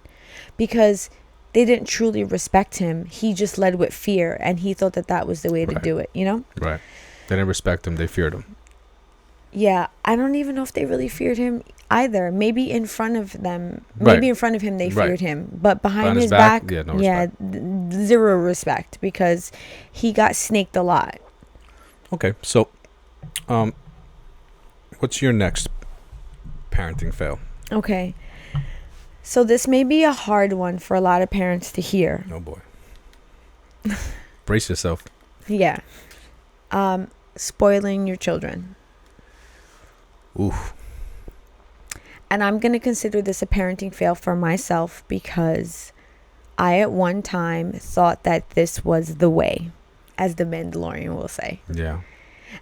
because they didn't truly respect him. He just led with fear, and he thought that that was the way to do it, you know? Right. They didn't respect him, they feared him. Yeah, I don't even know if they really feared him either. Maybe in front of them, maybe in front of him they feared him, but behind his back, zero respect, because he got snaked a lot. Okay, so what's your next parenting fail? Okay, so this may be a hard one for a lot of parents to hear. Oh boy. Brace yourself. Yeah. Spoiling your children. Oof. And I'm going to consider this a parenting fail for myself because I at one time thought that this was the way, as the Mandalorian will say. Yeah.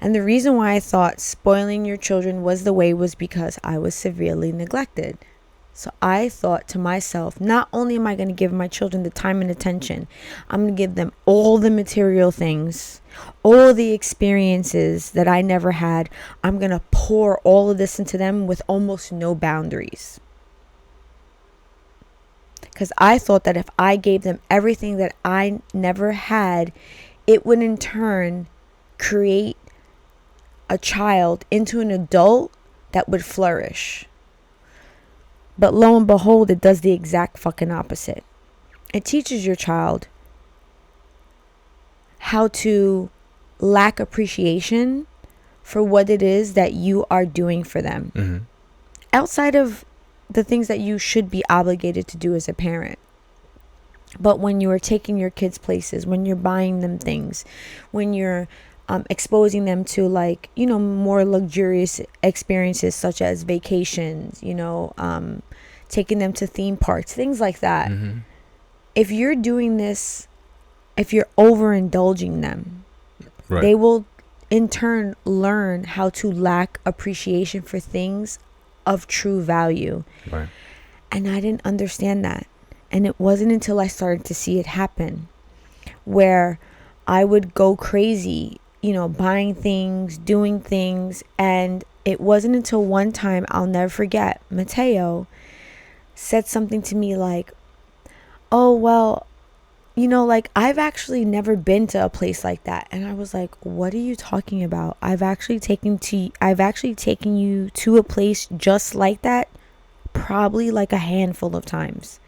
And the reason why I thought spoiling your children was the way was because I was severely neglected. So I thought to myself, not only am I going to give my children the time and attention, I'm going to give them all the material things, all the experiences that I never had. I'm going to pour all of this into them with almost no boundaries. Because I thought that if I gave them everything that I never had, it would in turn create a child into an adult that would flourish. But lo and behold, it does the exact fucking opposite. It teaches your child how to lack appreciation for what it is that you are doing for them. Mm-hmm. Outside of the things that you should be obligated to do as a parent. But when you are taking your kids places, when you're buying them things, when you're exposing them to like, you know, more luxurious experiences such as vacations, you know, taking them to theme parks, things like that. Mm-hmm. If you're doing this, if you're overindulging them, right, they will in turn learn how to lack appreciation for things of true value. Right. And I didn't understand that. And it wasn't until I started to see it happen where I would go crazy, you know, buying things, doing things, and It wasn't until one time, I'll never forget, Mateo said something to me like, oh, well, like, I've actually never been to a place like that. And I was like, what are you talking about? I've actually taken you to a place just like that, probably like a handful of times.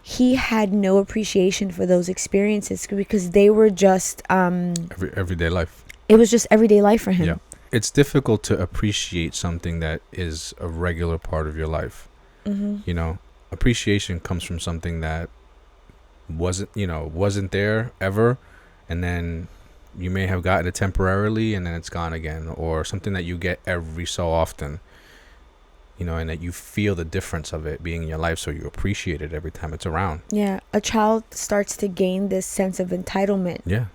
He had no appreciation for those experiences because they were just everyday life. It was just everyday life for him. Yeah. It's difficult to appreciate something that is a regular part of your life. Mm-hmm. Appreciation comes from something that wasn't there ever, and then you may have gotten it temporarily and then it's gone again, or something that you get every so often, and that you feel the difference of it being in your life, so you appreciate it every time it's around. Yeah, a child starts to gain this sense of entitlement. Yeah.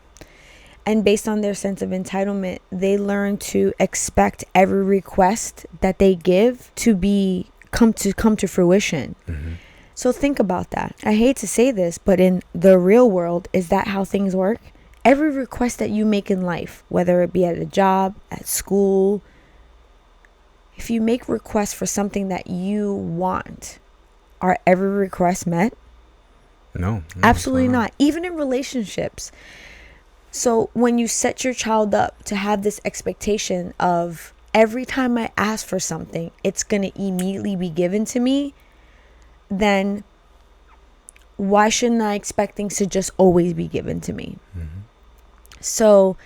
And based on their sense of entitlement, they learn to expect every request that they give to come to fruition. Mm-hmm. So think about that. I hate to say this, but in the real world, is that how things work? Every request that you make in life, whether it be at a job, at school, if you make requests for something that you want, are every request met? No, absolutely not. Even in relationships. So when you set your child up to have this expectation of every time I ask for something, it's going to immediately be given to me, then why shouldn't I expect things to just always be given to me? Mm-hmm. So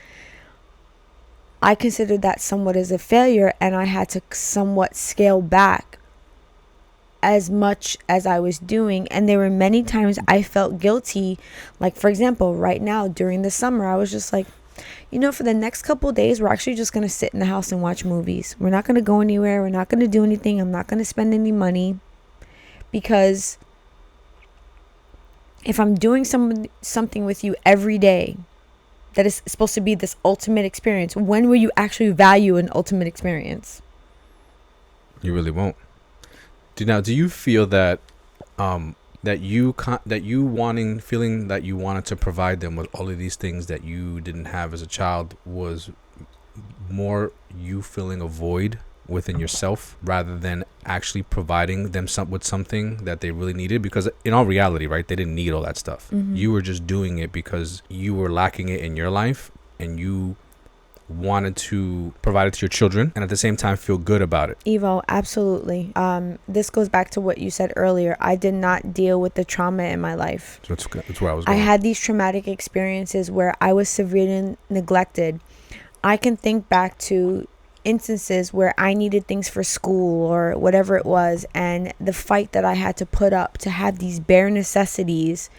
I considered that somewhat as a failure, and I had to somewhat scale back as much as I was doing. And there were many times I felt guilty. Like, for example, right now during the summer, I was just like, for the next couple of days, we're actually just going to sit in the house and watch movies. We're not going to go anywhere. We're not going to do anything. I'm not going to spend any money. Because if I'm doing something with you every day that is supposed to be this ultimate experience, when will you actually value an ultimate experience? You really won't. Do you feel that feeling that you wanted to provide them with all of these things that you didn't have as a child was more you feeling a void within yourself rather than actually providing them with something that they really needed? Because in all reality, right, they didn't need all that stuff. Mm-hmm. You were just doing it because you were lacking it in your life and you wanted to provide it to your children and at the same time feel good about it. Ivo, absolutely. This goes back to what you said earlier. I did not deal with the trauma in my life. That's where I was going. I had these traumatic experiences where I was severely neglected. I can think back to instances where I needed things for school or whatever it was, and the fight that I had to put up to have these bare necessities.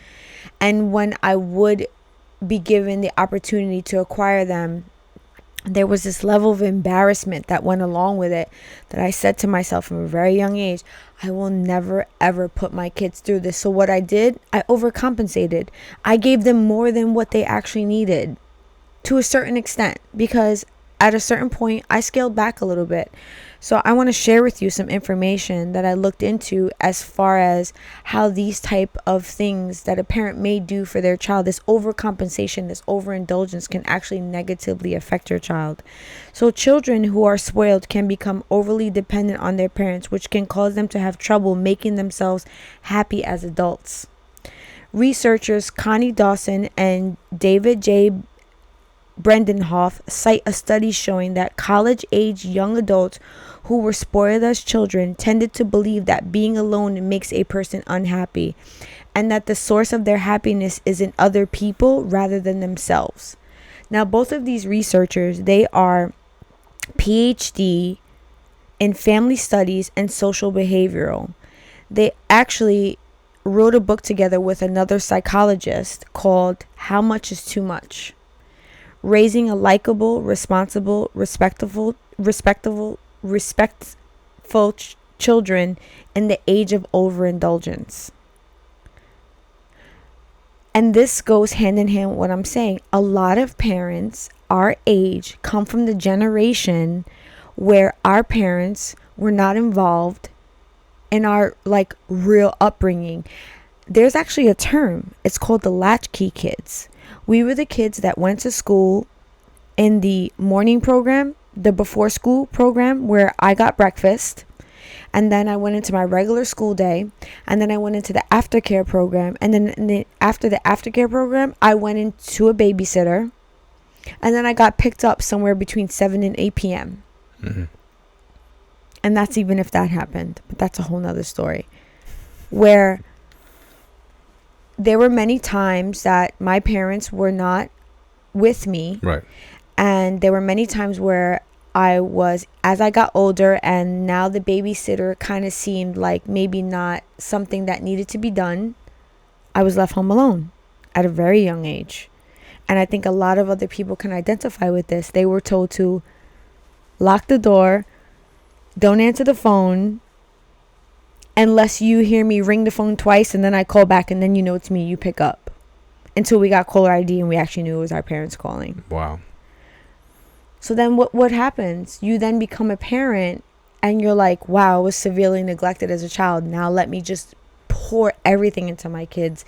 And when I would be given the opportunity to acquire them, there was this level of embarrassment that went along with it, that I said to myself from a very young age, I will never ever put my kids through this. So what I did, I overcompensated. I gave them more than what they actually needed to a certain extent, because at a certain point I scaled back a little bit. So I want to share with you some information that I looked into as far as how these type of things that a parent may do for their child, this overcompensation, this overindulgence, can actually negatively affect your child. So children who are spoiled can become overly dependent on their parents, which can cause them to have trouble making themselves happy as adults. Researchers Connie Dawson and David J. Brendenhoff cite a study showing that college-age young adults who were spoiled as children tended to believe that being alone makes a person unhappy, and that the source of their happiness is in other people rather than themselves. Now, both of these researchers, they are PhD in family studies and social behavioral. They actually wrote a book together with another psychologist called How Much is Too Much? Raising a likable, responsible, respectful children in the age of overindulgence. And this goes hand in hand with what I'm saying. A lot of parents our age come from the generation where our parents were not involved in our real upbringing. There's actually a term. It's called the latchkey kids. We were the kids that went to school in the morning program, the before school program where I got breakfast, and then I went into my regular school day, and then I went into the aftercare program, and then after the aftercare program, I went into a babysitter, and then I got picked up somewhere between 7 and 8 p.m. Mm-hmm. And that's even if that happened, but that's a whole nother story. Where there were many times that my parents were not with me. Right. And there were many times where as I got older and now the babysitter kind of seemed like maybe not something that needed to be done, I was left home alone at a very young age. And I think a lot of other people can identify with this. They were told to lock the door, don't answer the phone, unless you hear me ring the phone twice and then I call back and then you know it's me, you pick up. Until we got caller ID and we actually knew it was our parents calling. Wow. So then what happens? You then become a parent and you're like, wow, I was severely neglected as a child. Now let me just pour everything into my kids.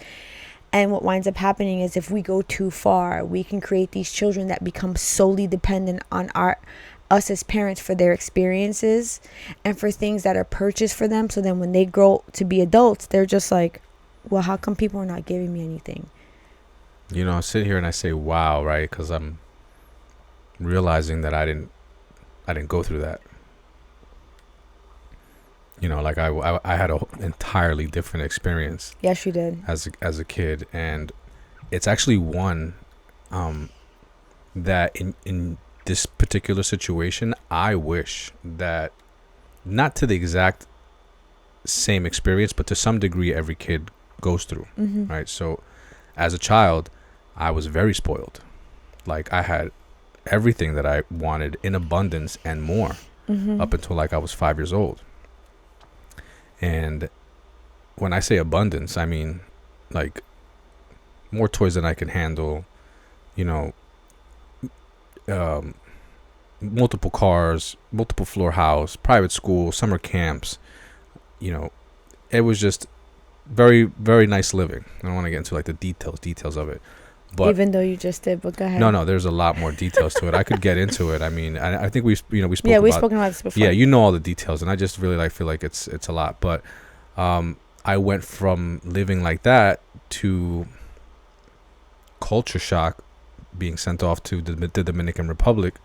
And what winds up happening is if we go too far, we can create these children that become solely dependent on us as parents for their experiences and for things that are purchased for them. So then when they grow to be adults, they're just like, well, how come people are not giving me anything? You know, I sit here and I say, wow, right? Because I'm realizing that I didn't go through that. You know, like I had an entirely different experience. Yes, you did. As a kid, and it's actually one that in this particular situation, I wish that not to the exact same experience, but to some degree, every kid goes through. Mm-hmm. Right. So, as a child, I was very spoiled. Like I had everything that I wanted in abundance and more, mm-hmm. up until like I was 5 years old. And when I say abundance, I mean like more toys than I can handle, you know, multiple cars, multiple floor house, private school, summer camps. You know, it was just very, very nice living. I don't want to get into like the details of it. But even though you just did, but go ahead. No, there's a lot more details to it. I could get into it. I mean, I think we spoke we've spoken about this before. Yeah, you know all the details, and I just really feel like it's a lot. But I went from living like that to culture shock, being sent off to the Dominican Republic,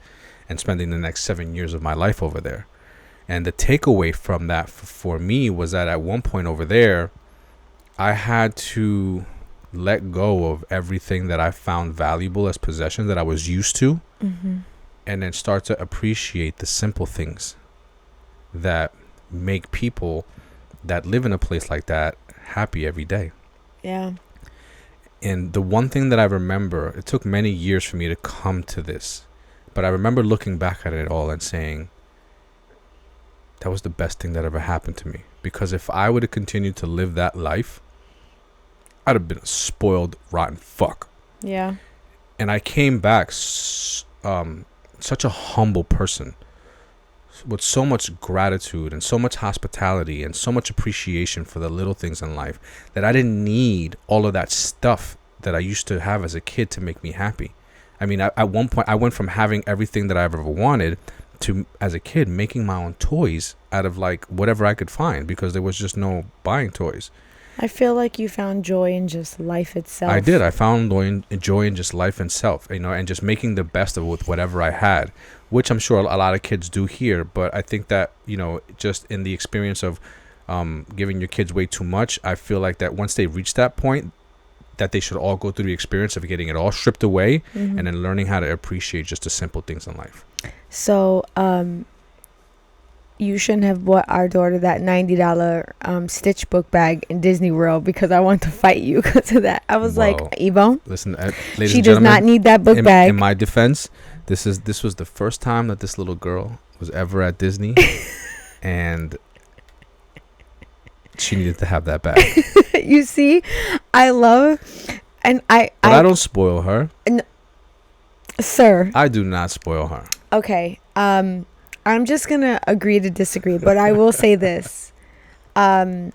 and spending the next 7 years of my life over there. And the takeaway from that for me was that at one point over there, I had to let go of everything that I found valuable as possessions that I was used to, mm-hmm. and then start to appreciate the simple things that make people that live in a place like that happy every day. Yeah. And the one thing that I remember, it took many years for me to come to this, but I remember looking back at it all and saying, that was the best thing that ever happened to me. Because if I would have continued to live that life, I'd have been a spoiled, rotten fuck. Yeah. And I came back such a humble person with so much gratitude and so much hospitality and so much appreciation for the little things in life that I didn't need all of that stuff that I used to have as a kid to make me happy. I mean, at one point, I went from having everything that I've ever wanted to, as a kid, making my own toys out of like whatever I could find because there was just no buying toys. I feel like you found joy in just life itself. I did. I found joy in just life itself, you know, and just making the best of it with whatever I had, which I'm sure a lot of kids do here. But I think that, you know, just in the experience of giving your kids way too much, I feel like that once they reach that point, that they should all go through the experience of getting it all stripped away, mm-hmm. and then learning how to appreciate just the simple things in life. So, you shouldn't have bought our daughter that $90 Stitch book bag in Disney World because I want to fight you because of that. I was like, Ivo, listen, ladies she and does gentlemen, not need that book bag. In my defense, this was the first time that this little girl was ever at Disney, and she needed to have that bag. You see, I don't spoil her. Sir. I do not spoil her. Okay. I'm just going to agree to disagree, but I will say this. I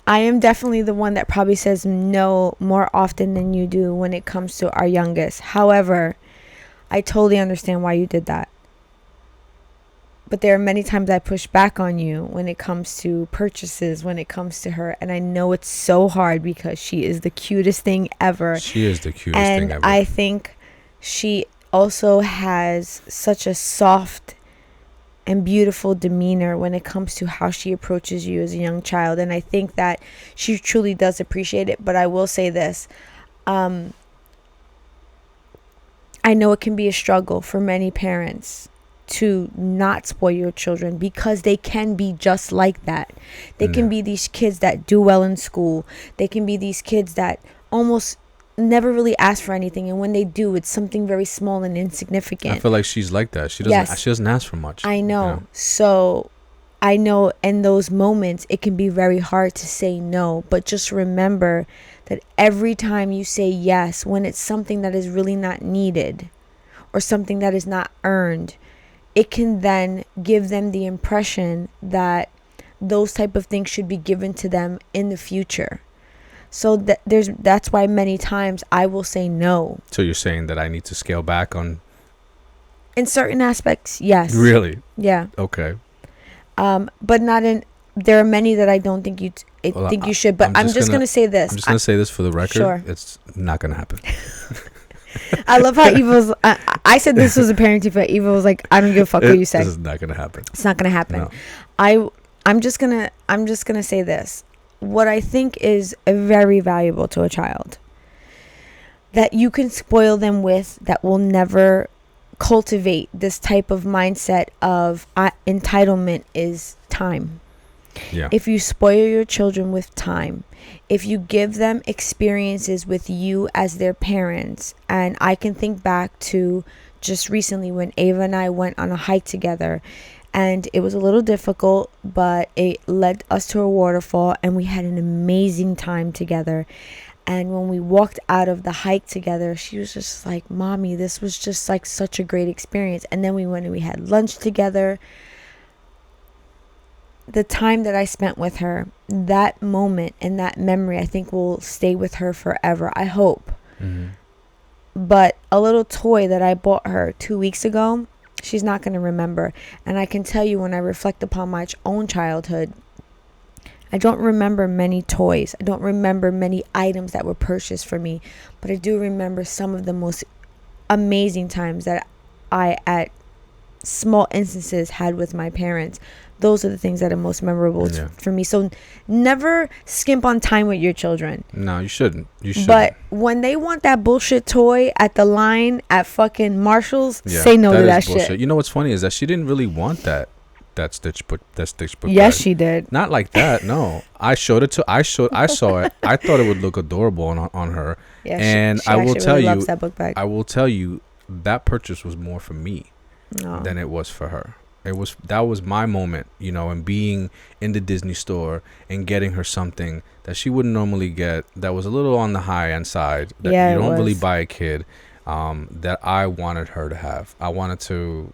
am definitely the one that probably says no more often than you do when it comes to our youngest. However, I totally understand why you did that. But there are many times I push back on you when it comes to purchases, when it comes to her. And I know it's so hard because she is the cutest thing ever. She is the cutest thing ever. And I think she also has such a soft and beautiful demeanor when it comes to how she approaches you as a young child. And I think that she truly does appreciate it. But I will say this. I know it can be a struggle for many parents to not spoil your children because they can be just like that. They can be these kids that do well in school. They can be these kids that almost never really ask for anything, and when they do, it's something very small and insignificant. I feel like she's like that. She doesn't ask for much. I know. So I know in those moments it can be very hard to say no, but just remember that every time you say yes, when it's something that is really not needed or something that is not earned, it can then give them the impression that those type of things should be given to them in the future. So that's why many times I will say no. So you're saying that I need to scale back on? In certain aspects, yes. Really? Yeah. Okay. But not in. There are many that I don't think you should. But I'm just gonna say this. I'm just gonna say this for the record. Sure. It's not gonna happen. I love how Ivo's. I said this was a parenting fail. Ivo was like, I don't give a fuck what you say. This is not gonna happen. It's not gonna happen. No. I'm just gonna say this. What I think is very valuable to a child that you can spoil them with, that will never cultivate this type of mindset of entitlement, is time. Yeah. If you spoil your children with time, if you give them experiences with you as their parents, and I can think back to just recently when Ava and I went on a hike together, and it was a little difficult, but it led us to a waterfall, and we had an amazing time together. And when we walked out of the hike together, she was just like, Mommy, this was just like such a great experience. And then we went and we had lunch together. The time that I spent with her, that moment and that memory, I think will stay with her forever. I hope. Mm-hmm. But a little toy that I bought her 2 weeks ago, she's not going to remember. And I can tell you, when I reflect upon my own childhood, I don't remember many toys. I don't remember many items that were purchased for me. But I do remember some of the most amazing times that I, at small instances, had with my parents. Those are the things that are most memorable for me. So never skimp on time with your children. No, you shouldn't. But when they want that bullshit toy at the line at fucking Marshall's, say no to that shit. You know what's funny is that she didn't really want that Stitch book. Yes, she did. Not like that. No, I showed it to. I saw it. I thought it would look adorable on her. Yeah, and she loves that book bag. I will tell you that purchase was more for me than it was for her. That was my moment, and being in the Disney store and getting her something that she wouldn't normally get, that was a little on the high end side, that you don't really buy a kid, that I wanted her to have. I wanted to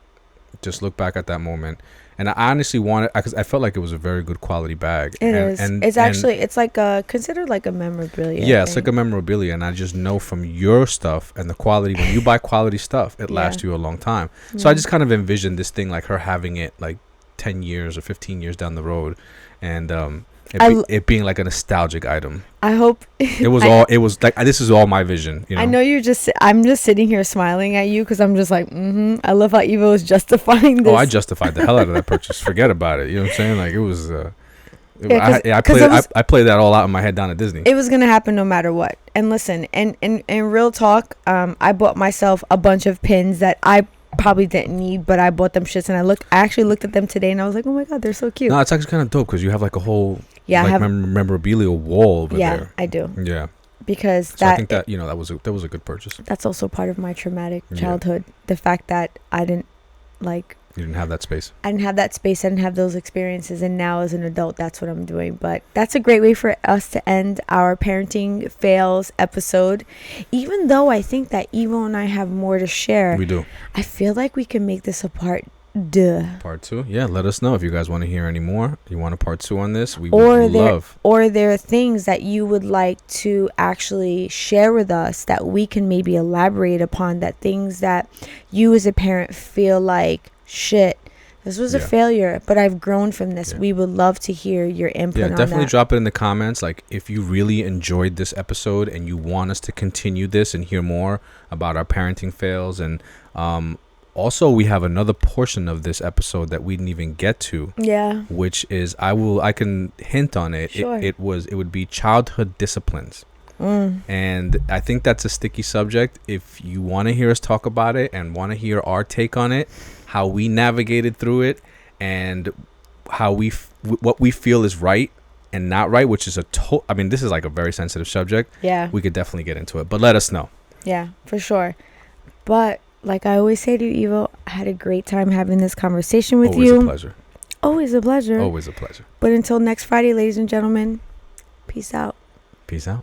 just look back at that moment, and I honestly wanted, because I felt like it was a very good quality bag. It is. It's like considered like a memorabilia. Yeah, it's like a memorabilia, and I just know from your stuff and the quality, when you buy quality stuff, it lasts you a long time. So I just kind of envisioned this thing, like her having it like 10 years or 15 years down the road, and it being like a nostalgic item. I hope it was like, this is all my vision. I know I'm just sitting here smiling at you because I'm just like, I love how Ivo is justifying this. Oh, I justified the hell out of that purchase. Forget about it. You know what I'm saying? Like, it was. I played that all out in my head down at Disney. It was gonna happen no matter what. And listen, and in real talk, I bought myself a bunch of pins that I probably didn't need, but I bought them shits, and I actually looked at them today, and I was like, oh my god, they're so cute. No, it's actually kind of dope because you have like a whole memorabilia wall over there. Yeah, I do. Yeah. Because so I think that that was a good purchase. That's also part of my traumatic childhood. The fact that I didn't you didn't have that space. I didn't have that space. I didn't have those experiences. And now as an adult, that's what I'm doing. But that's a great way for us to end our parenting fails episode. Even though I think that Ivo and I have more to share. We do. I feel like we can make this a part Part 2. Yeah, let us know if you guys want to hear any more. You want a part 2 on this? We Or would there, love. or there are things that you would like to actually share with us that we can maybe elaborate upon, that things that you as a parent feel like, shit, this was a Yeah. failure, but I've grown from this. Yeah. We would love to hear your input Yeah, on definitely that. drop it in the comments. Like, if you really enjoyed this episode and you want us to continue this and hear more about our parenting fails. And also, we have another portion of this episode that we didn't even get to. Yeah. Which is, I can hint on it. Sure. It would be childhood disciplines. And I think that's a sticky subject. If you want to hear us talk about it and want to hear our take on it, how we navigated through it, and how what we feel is right and not right, which is I mean, this is like a very sensitive subject. Yeah. We could definitely get into it, but let us know. Yeah, for sure. But like I always say to you, Ivo, I had a great time having this conversation with you. Always a pleasure. Always a pleasure. Always a pleasure. But until next Friday, ladies and gentlemen, peace out. Peace out.